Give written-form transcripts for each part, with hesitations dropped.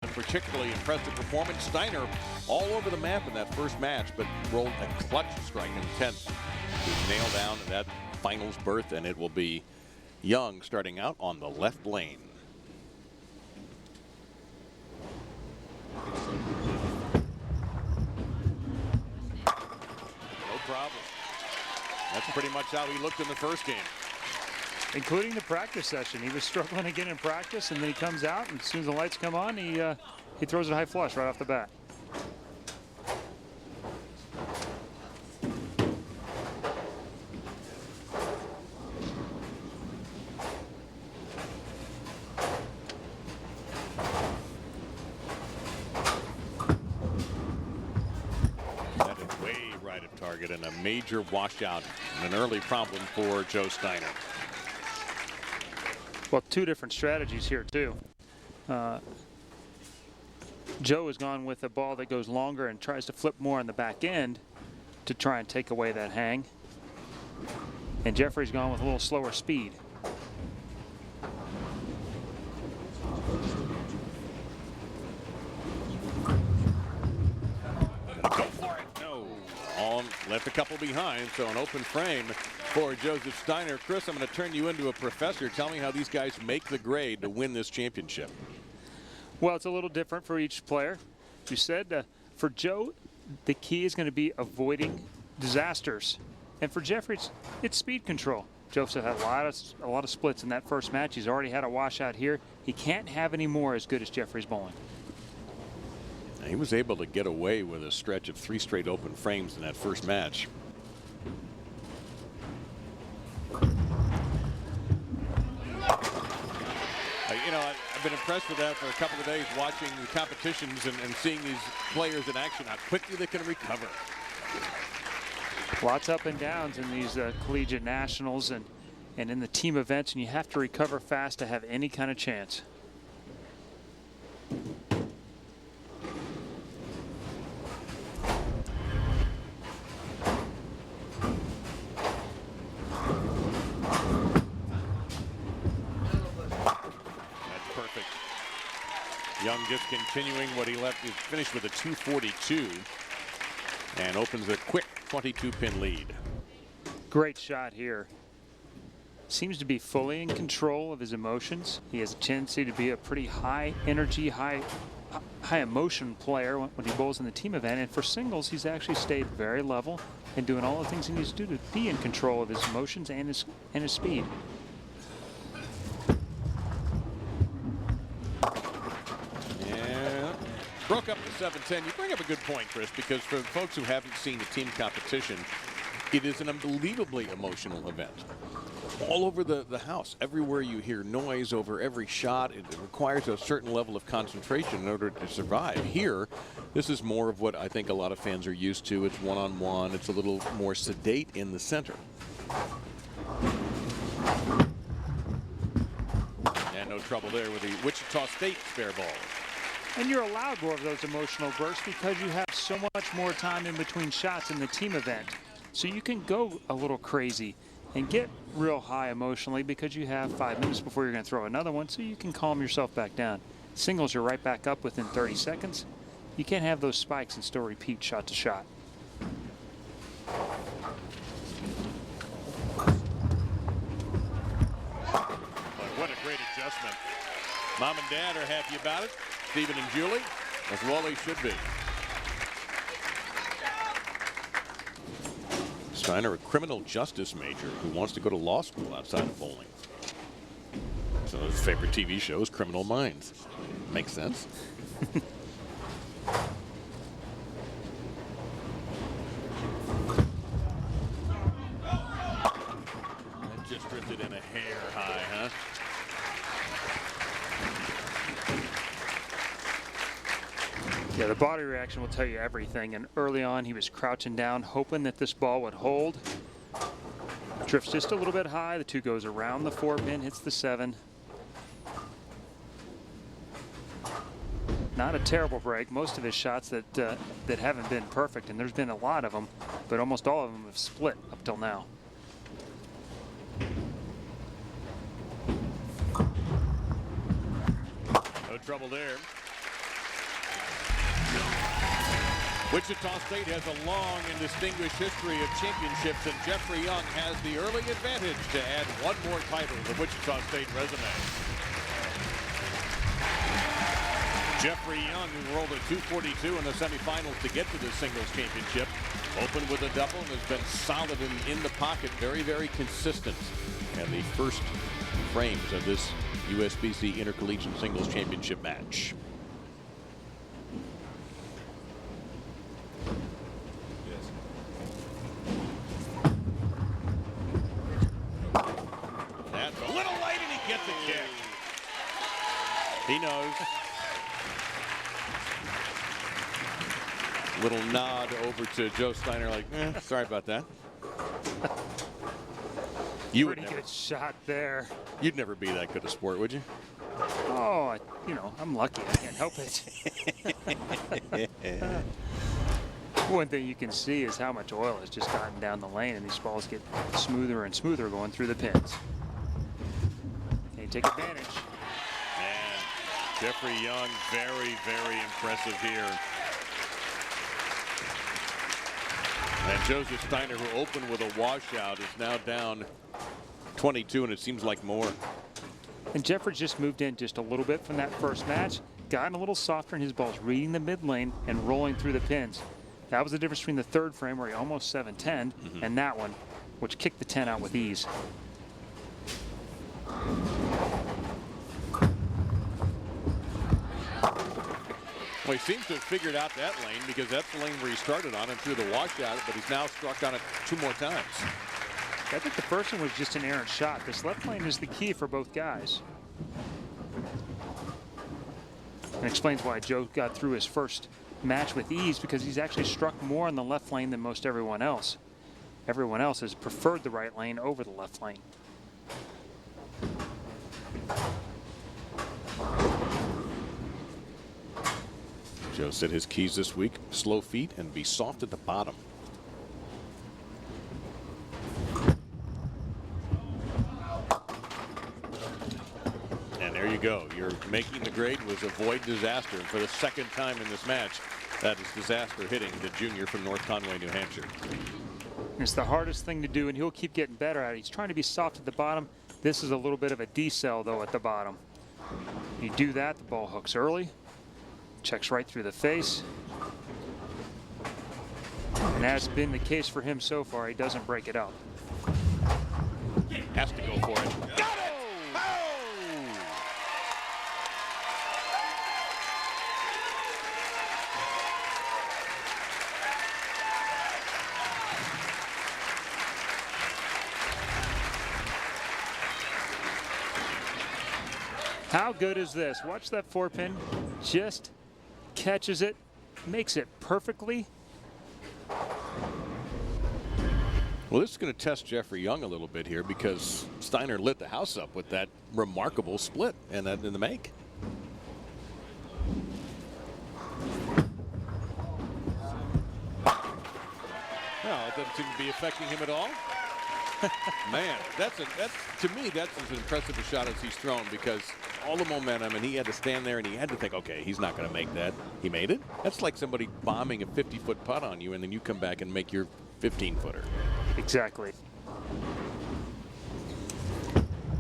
Particularly impressive performance. Steiner all over the map in that first match, but rolled a clutch strike in the 10th to nail down that finals berth, and it will be Young starting out on the left lane. No problem. That's pretty much how he looked in the first game. Including the practice session. He was struggling again in practice, and then he comes out, and as soon as the lights come on, he throws a high flush right off the bat. That is way right of target, and a major washout and an early problem for Joe Steiner. Well, two different strategies here, too. Joe has gone with a ball that goes longer and tries to flip more on the back end to try and take away that hang. And Geoffrey's gone with a little slower speed. Go for it. No. Left a couple behind, so an open frame for Joseph-Steiner. Chris, I'm going to turn you into a professor. Tell me how these guys make the grade to win this championship. Well, it's a little different for each player. You said for Joe, the key is going to be avoiding disasters. And for Geoffrey, it's speed control. Joseph had a lot of splits in that first match. He's already had a washout here. He can't have any more as good as Geoffrey's bowling. He was able to get away with a stretch of 3 straight open frames in that first match. You know, I've been impressed with that for a couple of days, watching the competitions and seeing these players in action, how quickly they can recover. Lots up and downs in these collegiate nationals and in the team events, and you have to recover fast to have any kind of chance. Young just continuing what he left. He finished with a 242 and opens a quick 22-pin lead. Great shot here. Seems to be fully in control of his emotions. He has a tendency to be a pretty high energy, high emotion player when he bowls in the team event. And for singles, he's actually stayed very level and doing all the things he needs to do to be in control of his emotions and his speed. Broke up to 7-10. You bring up a good point, Chris, because for folks who haven't seen the team competition, it is an unbelievably emotional event. All over the house, everywhere you hear noise over every shot, it requires a certain level of concentration in order to survive. Here, this is more of what I think a lot of fans are used to. It's one-on-one. It's a little more sedate in the center. And no trouble there with the Wichita State spare ball. And you're allowed more of those emotional bursts because you have so much more time in between shots in the team event. So you can go a little crazy and get real high emotionally because you have 5 minutes before you're going to throw another one, so you can calm yourself back down. Singles, you're right back up within 30 seconds. You can't have those spikes and still repeat shot to shot. What a great adjustment. Mom and Dad are happy about it. Stephen and Julie, as well they should be. Steiner, a criminal justice major who wants to go to law school outside of bowling. So his favorite TV show is Criminal Minds. Makes sense. That just drifted in a hair high, huh? Yeah, the body reaction will tell you everything. And early on, he was crouching down, hoping that this ball would hold. Drifts just a little bit high. The 2 goes around the 4-pin, hits the 7. Not a terrible break. Most of his shots that haven't been perfect, and there's been a lot of them, but almost all of them have split up till now. No trouble there. Wichita State has a long and distinguished history of championships, and Geoffrey-Young has the early advantage to add one more title to the Wichita State resume. Geoffrey-Young, who rolled a 242 in the semifinals to get to the singles championship, opened with a double and has been solid in the pocket, very, very consistent. And the first frames of this USBC Intercollegiate Singles Championship match. That's a little light and he gets a kick. He knows. Little nod over to Joe-Steiner like, sorry about that. You Pretty good shot there. You'd never be that good a sport, would you? Oh, you know, I'm lucky. I can't help it. One thing you can see is how much oil has just gotten down the lane, and these balls get smoother and smoother going through the pins. Can you take advantage? And Geoffrey-Young, very, very impressive here. And Joseph-Steiner, who opened with a washout, is now down 22, and it seems like more. And Geoffrey just moved in just a little bit from that first match, gotten a little softer in his balls, reading the mid lane and rolling through the pins. That was the difference between the third frame, where he almost 7-10, and that one, which kicked the 10 out with ease. Well, he seems to have figured out that lane, because that's the lane where he started on and threw the washout, but he's now struck on it 2 more times. I think the first one was just an errant shot. This left lane is the key for both guys. And explains why Joe got through his first match with ease, because he's actually struck more on the left lane than most everyone else. Everyone else has preferred the right lane over the left lane. Joe said his keys this week: slow feet and be soft at the bottom. And there you go. You're making the grade was avoid disaster. And for the second time in this match, that is disaster hitting the junior from North Conway, New Hampshire. It's the hardest thing to do, and he'll keep getting better at it. He's trying to be soft at the bottom. This is a little bit of a decel, though, at the bottom. You do that, the ball hooks early, checks right through the face. And that's been the case for him so far. He doesn't break it up. Has to go for it. Got it! Oh! How good is this? Watch that 4-pin. Just catches it, makes it perfectly. Well, this is going to test Geoffrey-Young a little bit here, because Steiner lit the house up with that remarkable split and that in the make. Well, it doesn't seem to be affecting him at all. Man, to me, that's as impressive a shot as he's thrown, because all the momentum, and he had to stand there and he had to think, okay, he's not going to make that. He made it. That's like somebody bombing a 50-foot putt on you, and then you come back and make your 15-footer. Exactly.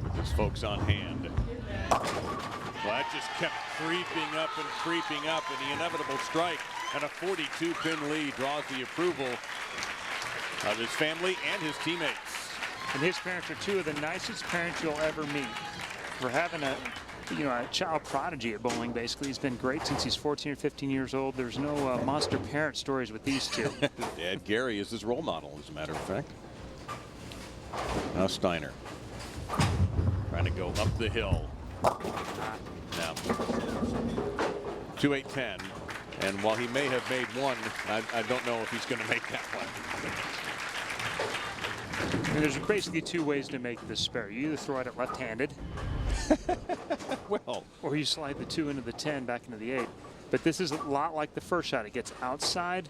With his folks on hand. Well, that just kept creeping up, and the inevitable strike, and a 42-pin lead draws the approval of his family and his teammates. And his parents are two of the nicest parents you'll ever meet. For having a child prodigy at bowling, basically. He's been great since he's 14 or 15 years old. There's no monster parent stories with these two. Dad Gary is his role model, as a matter of fact. Now Steiner trying to go up the hill. Now 2-8-10, and while he may have made one, I don't know if he's going to make that one. And there's basically 2 ways to make this spare. You either throw it at left-handed, well, or you slide the 2 into the 10 back into the 8. But this is a lot like the first shot. It gets outside,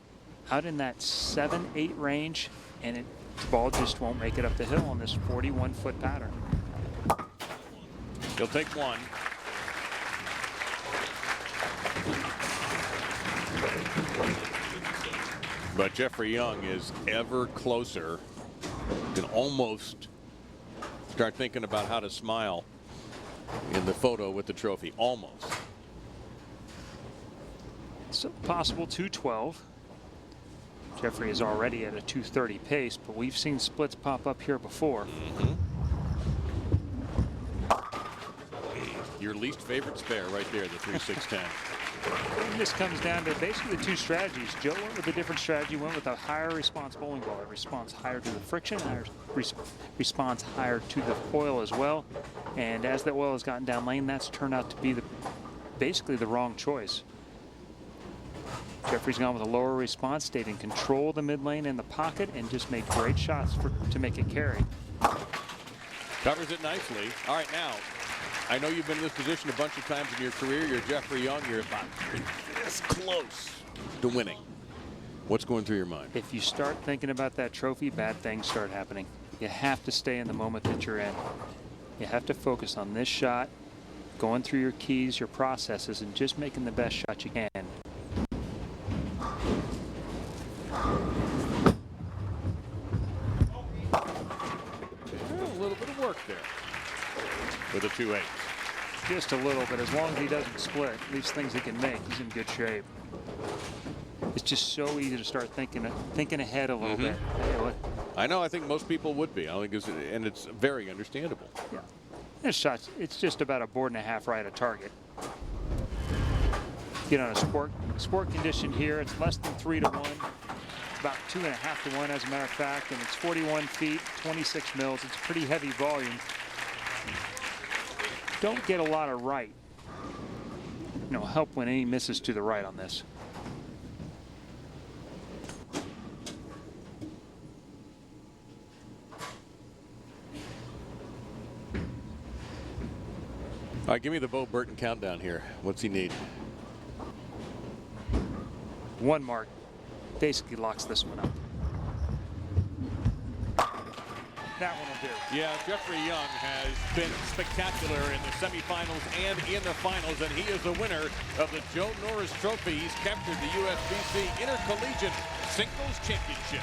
out in that 7-8 range, and the ball just won't make it up the hill on this 41-foot pattern. He'll take one. But Geoffrey-Young is ever closer. You can almost start thinking about how to smile in the photo with the trophy. Almost. So possible 212. Geoffrey is already at a 230 pace, but we've seen splits pop up here before. Your least favorite spare right there, the 3-6-10. And this comes down to basically the two strategies. Joe went with a different strategy, went with a higher response bowling ball. It responds higher to the friction, responds higher to the oil as well. And as the oil has gotten down lane, that's turned out to be basically the wrong choice. Geoffrey's gone with a lower response, stayed in control of the mid lane and the pocket, and just made great shots to make it carry. Covers it nicely. All right, now, I know you've been in this position a bunch of times in your career. You're Geoffrey-Young. You're about this close to winning. What's going through your mind? If you start thinking about that trophy, bad things start happening. You have to stay in the moment that you're in. You have to focus on this shot, going through your keys, your processes, and just making the best shot you can. A little bit of work there with a 2-8. Just a little bit. As long as he doesn't split, leaves things he can make, he's in good shape. It's just so easy to start thinking ahead a little bit. I know. I think most people would be. I think and it's very understandable. Yeah. This shot, it's just about a board and a half right of target. Get on a sport condition here. It's less than 3-1. It's about 2.5 to 1, as a matter of fact, and it's 41 feet, 26 mils. It's pretty heavy volume. Don't get a lot of right. Help when any misses to the right on this. All right, give me the Bo Burton countdown here. What's he need? One mark basically locks this one up. That one will do. Yeah, Geoffrey-Young has been spectacular in the semifinals and in the finals, and he is the winner of the Joe Norris Trophy. He's captured the USBC Intercollegiate Singles Championship.